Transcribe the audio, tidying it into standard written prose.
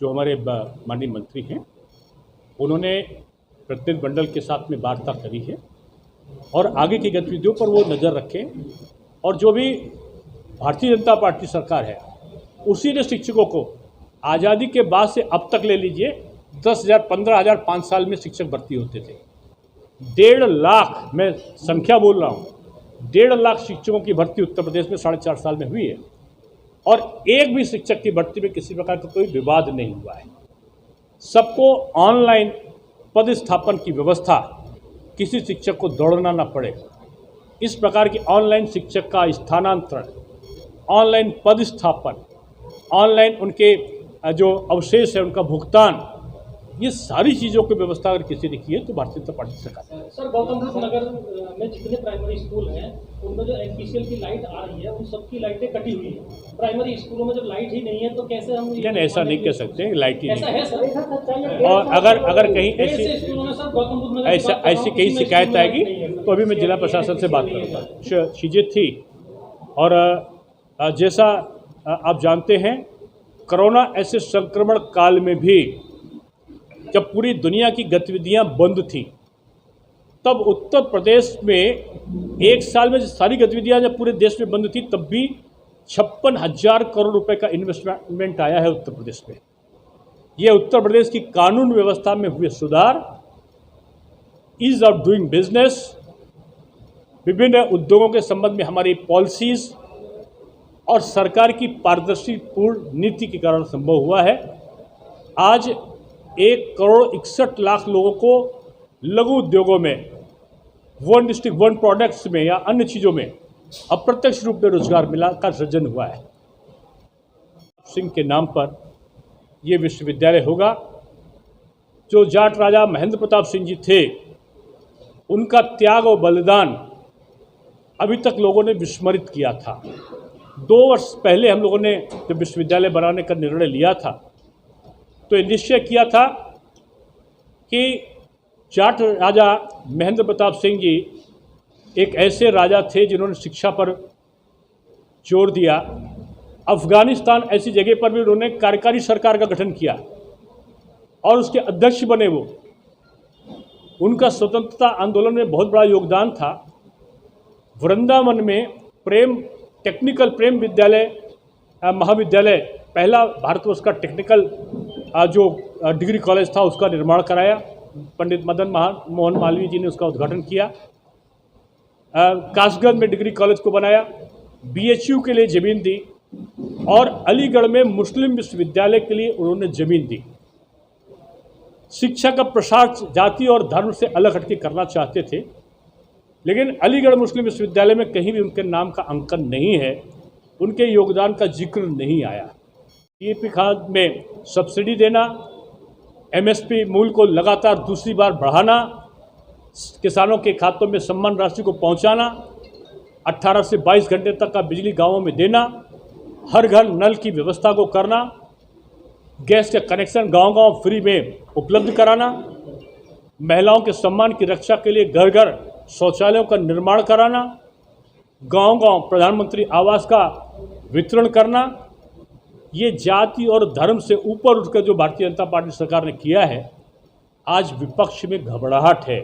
जो हमारे माननीय मंत्री हैं, उन्होंने प्रतिनिधि मंडल के साथ में वार्ता करी है और आगे की गतिविधियों पर वो नज़र रखें। और जो भी भारतीय जनता पार्टी सरकार है, उसी ने शिक्षकों को आज़ादी के बाद से अब तक ले लीजिए 10,000, 15,000 5 साल में शिक्षक भर्ती होते थे। 1.5 लाख, मैं संख्या बोल रहा हूँ, 1.5 लाख शिक्षकों की भर्ती उत्तर प्रदेश में 4.5 साल में हुई है और एक भी शिक्षक की भर्ती में किसी प्रकार का कोई विवाद नहीं हुआ है। सबको ऑनलाइन पदस्थापन की व्यवस्था, किसी शिक्षक को दौड़ना ना पड़े, इस प्रकार की ऑनलाइन शिक्षक का स्थानांतरण, ऑनलाइन पदस्थापन, ऑनलाइन उनके जो अवशेष है उनका भुगतान, ये सारी चीज़ों की व्यवस्था अगर किसी ने की है तो भारतीय जनता पार्टी सरकार। सर, गौतम बुद्ध नगर में जितने प्राइमरी स्कूल हैं उनमें जो एनपीसीएल की लाइट आ रही है उन सबकी लाइटें कटी हुई है। प्राइमरी स्कूलों में जब लाइट ही नहीं है तो कैसे हम नहीं, ऐसा नहीं कह सकते, लाइट ही ऐसा नहीं है सर। और अगर कहीं ऐसी कहीं शिकायत आएगी तो अभी मैं जिला प्रशासन से बात करूँगा। चीज़ें थी और जैसा आप जानते हैं, कोरोना ऐसे संक्रमण काल में भी जब पूरी दुनिया की गतिविधियां बंद थी, तब उत्तर प्रदेश में एक साल में सारी गतिविधियां जब पूरे देश में बंद थी, तब भी 56,000 करोड़ रुपए का इन्वेस्टमेंट आया है उत्तर प्रदेश में। यह उत्तर प्रदेश की कानून व्यवस्था में हुए सुधार, ईज ऑफ डूइंग बिजनेस, विभिन्न उद्योगों के संबंध में हमारी पॉलिसीज और सरकार की पारदर्शीपूर्ण नीति के कारण संभव हुआ है। आज 1,61,00,000 लोगों को लघु उद्योगों में, वन डिस्ट्रिक्ट वन प्रोडक्ट्स में या अन्य चीज़ों में अप्रत्यक्ष रूप में रोजगार मिला का सृजन हुआ है। सिंह के नाम पर ये विश्वविद्यालय होगा। जो जाट राजा महेंद्र प्रताप सिंह जी थे, उनका त्याग और बलिदान अभी तक लोगों ने विस्मरित किया था। 2 वर्ष पहले हम लोगों ने जब विश्वविद्यालय बनाने का निर्णय लिया था तो निश्चय किया था कि जाट राजा महेंद्र प्रताप सिंह जी एक ऐसे राजा थे जिन्होंने शिक्षा पर जोर दिया। अफगानिस्तान ऐसी जगह पर भी उन्होंने कार्यकारी सरकार का गठन किया और उसके अध्यक्ष बने। वो उनका स्वतंत्रता आंदोलन में बहुत बड़ा योगदान था। वृंदावन में टेक्निकल प्रेम विद्यालय महाविद्यालय, पहला भारतवर्ष का टेक्निकल जो डिग्री कॉलेज था, उसका निर्माण कराया। पंडित मदन मोहन मालवीय जी ने उसका उद्घाटन किया। कासगंज में डिग्री कॉलेज को बनाया, बीएचयू के लिए ज़मीन दी और अलीगढ़ में मुस्लिम विश्वविद्यालय के लिए उन्होंने ज़मीन दी। शिक्षा का प्रसार जाति और धर्म से अलग हटके करना चाहते थे, लेकिन अलीगढ़ मुस्लिम विश्वविद्यालय में कहीं भी उनके नाम का अंकन नहीं है, उनके योगदान का जिक्र नहीं आया। डीएपी खाद में सब्सिडी देना, एमएसपी मूल्य को लगातार दूसरी बार बढ़ाना, किसानों के खातों में सम्मान राशि को पहुंचाना, 18 से 22 घंटे तक का बिजली गांवों में देना, हर घर नल की व्यवस्था को करना, गैस का कनेक्शन गांव-गांव फ्री में उपलब्ध कराना, महिलाओं के सम्मान की रक्षा के लिए घर घर शौचालयों का निर्माण कराना, गांव-गांव प्रधानमंत्री आवास का वितरण करना, ये जाति और धर्म से ऊपर उठकर जो भारतीय जनता पार्टी सरकार ने किया है, आज विपक्ष में घबराहट है।